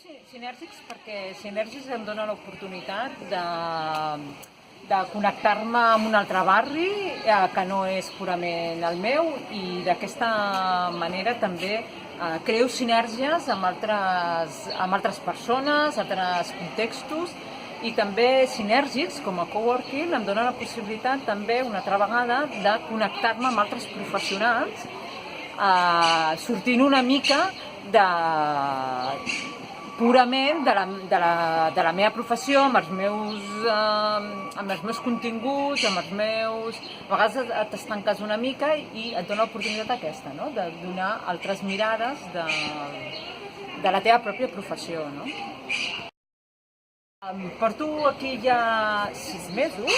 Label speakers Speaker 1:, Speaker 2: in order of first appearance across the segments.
Speaker 1: Sinèrgics perquè Sinèrgics em dona l'oportunitat de connectar-me amb un altre barri que no és purament el meu, i d'aquesta manera també creo sinergies amb altres persones, altres contextos, i també Sinèrgics, com a coworking, em dona la possibilitat també una altra vegada de connectar-me amb altres professionals, sortint una mica purament de la meva professió, amb els meus continguts, amb els meus... A vegades t'estanques una mica i et dona l'oportunitat aquesta, no? De donar altres mirades de la teva pròpia professió, no? Porto aquí ja 6 mesos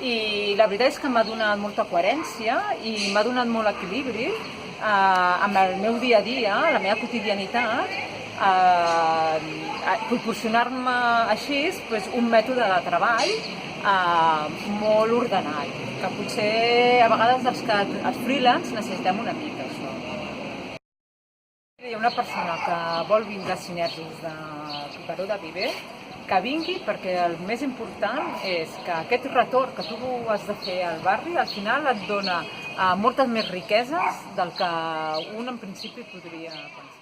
Speaker 1: i la veritat és que m'ha donat molta coherència i m'ha donat molt equilibri amb el meu dia a dia, la meva quotidianitat, proporcionar-me així un mètode de treball molt ordenat, que potser a vegades els freelance necessitem una mica això. Hi ha una persona que vol vindre a Sinèrgics de Baró de Viver, que vingui, perquè el més important és que aquest retorn que tu has de fer al barri al final et dona moltes més riqueses del que un en principi podria pensar.